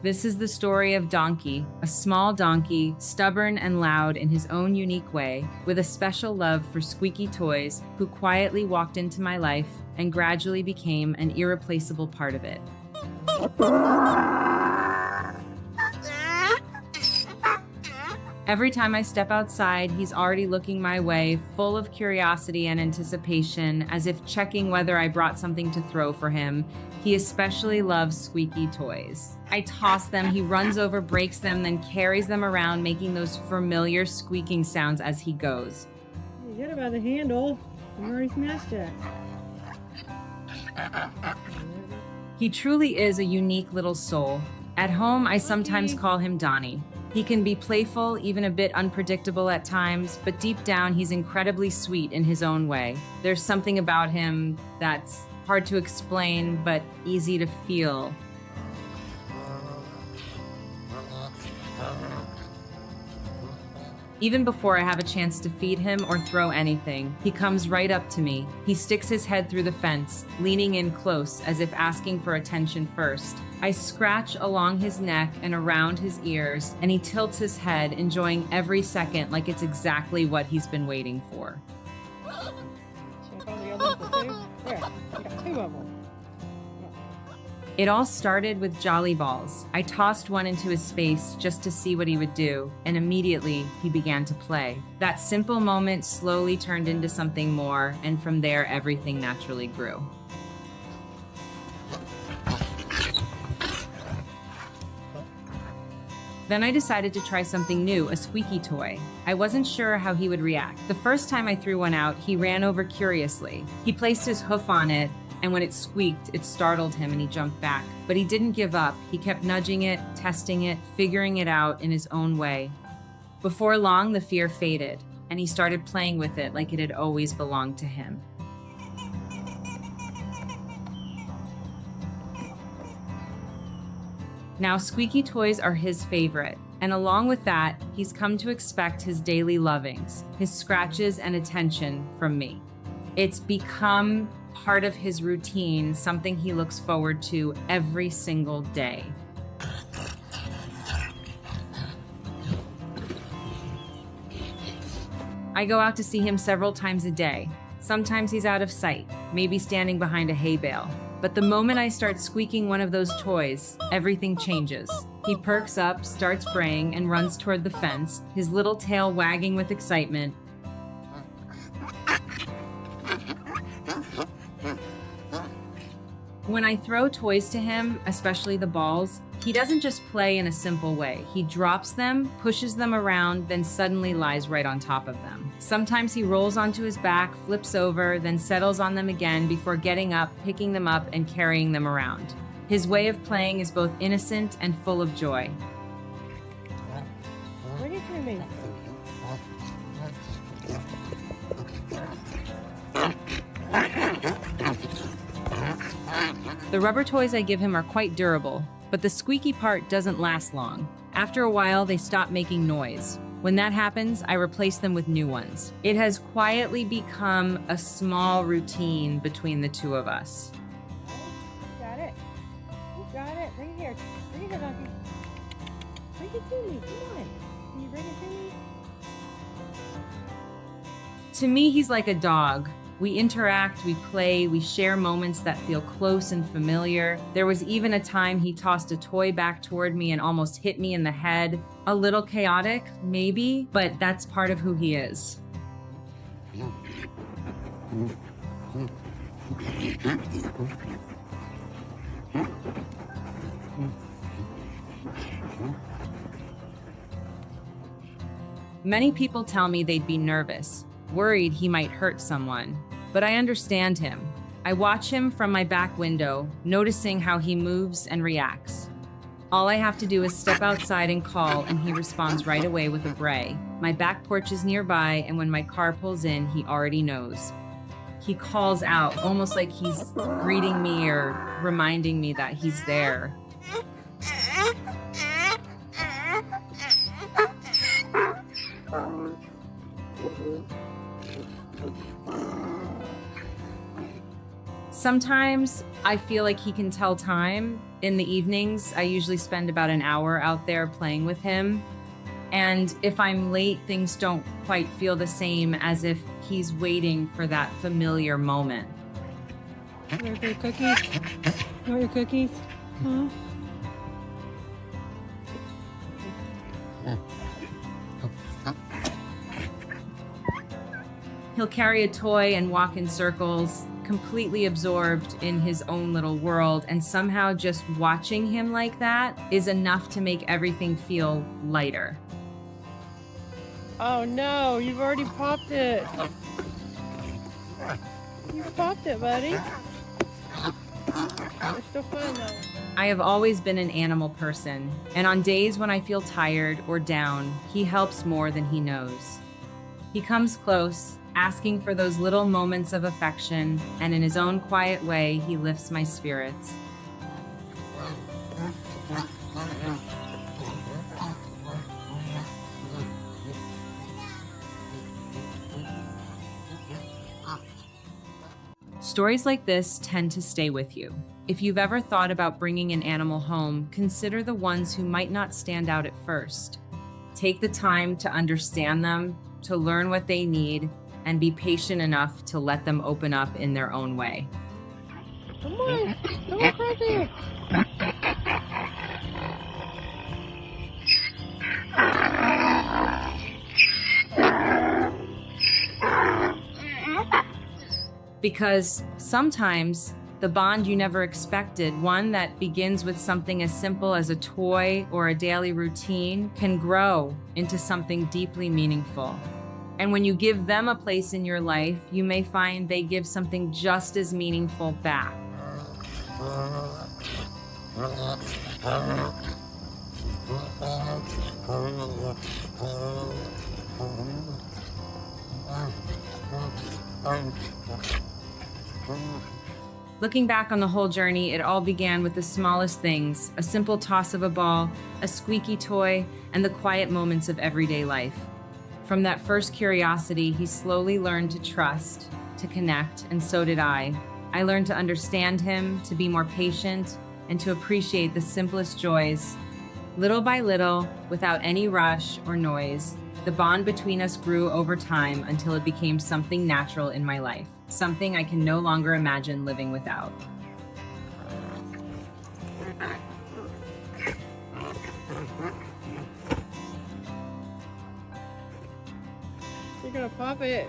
This is the story of Donkey, a small donkey, stubborn and loud in his own unique way, with a special love for squeaky toys, who quietly walked into my life and gradually became an irreplaceable part of it. Every time I step outside, he's already looking my way, full of curiosity and anticipation, as if checking whether I brought something to throw for him. He especially loves squeaky toys. I toss them, he runs over, breaks them, then carries them around, making those familiar squeaking sounds as he goes. You get it by the handle. You already smashed it. He truly is a unique little soul. At home, I sometimes call him Donnie. He can be playful, even a bit unpredictable at times, but deep down, he's incredibly sweet in his own way. There's something about him that's hard to explain, but easy to feel. Even before I have a chance to feed him or throw anything, he comes right up to me. He sticks his head through the fence, leaning in close as if asking for attention first. I scratch along his neck and around his ears, and he tilts his head, enjoying every second like it's exactly what he's been waiting for. Check all the others too. There, you got 2 of them. It all started with jolly balls. I tossed one into his face just to see what he would do, and immediately he began to play. That simple moment slowly turned into something more, and from there everything naturally grew. Then I decided to try something new, a squeaky toy. I wasn't sure how he would react. The first time I threw one out, he ran over curiously. He placed his hoof on it, and when it squeaked, it startled him and he jumped back. But he didn't give up. He kept nudging it, testing it, figuring it out in his own way. Before long, the fear faded, and he started playing with it like it had always belonged to him. Now, squeaky toys are his favorite, and along with that, he's come to expect his daily lovings, his scratches and attention from me. It's become part of his routine, something he looks forward to every single day. I go out to see him several times a day. Sometimes he's out of sight, maybe standing behind a hay bale. But the moment I start squeaking one of those toys, everything changes. He perks up, starts braying, and runs toward the fence, his little tail wagging with excitement. When I throw toys to him, especially the balls, he doesn't just play in a simple way. He drops them, pushes them around, then suddenly lies right on top of them. Sometimes he rolls onto his back, flips over, then settles on them again before getting up, picking them up, and carrying them around. His way of playing is both innocent and full of joy. Bring it to me. The rubber toys I give him are quite durable, but the squeaky part doesn't last long. After a while, they stop making noise. When that happens, I replace them with new ones. It has quietly become a small routine between the two of us. You got it. You got it. Bring it here. Bring it here, Donkey. Bring it to me. Come on. Can you bring it to me? To me, he's like a dog. We interact, we play, we share moments that feel close and familiar. There was even a time he tossed a toy back toward me and almost hit me in the head. A little chaotic, maybe, but that's part of who he is. Many people tell me they'd be nervous, worried he might hurt someone. But I understand him. I watch him from my back window, noticing how he moves and reacts. All I have to do is step outside and call, and he responds right away with a bray. My back porch is nearby, and when my car pulls in, he already knows. He calls out, almost like he's greeting me or reminding me that he's there. Sometimes I feel like he can tell time. In the evenings, I usually spend about an hour out there playing with him. And if I'm late, things don't quite feel the same, as if he's waiting for that familiar moment. You want your cookies? You want your cookies? Huh? He'll carry a toy and walk in circles, completely absorbed in his own little world, and somehow just watching him like that is enough to make everything feel lighter. Oh no, you've already popped it. You popped it, buddy. It's still fun though. I have always been an animal person, and on days when I feel tired or down, he helps more than he knows. He comes close, asking for those little moments of affection, and in his own quiet way, he lifts my spirits. Stories like this tend to stay with you. If you've ever thought about bringing an animal home, consider the ones who might not stand out at first. Take the time to understand them, to learn what they need, and be patient enough to let them open up in their own way. Come on, come across here. Because sometimes the bond you never expected, one that begins with something as simple as a toy or a daily routine, can grow into something deeply meaningful. And when you give them a place in your life, you may find they give something just as meaningful back. Looking back on the whole journey, it all began with the smallest things: a simple toss of a ball, a squeaky toy, and the quiet moments of everyday life. From that first curiosity, he slowly learned to trust, to connect, and so did I. I learned to understand him, to be more patient, and to appreciate the simplest joys. Little by little, without any rush or noise, the bond between us grew over time until it became something natural in my life, something I can no longer imagine living without. You're gonna pop it.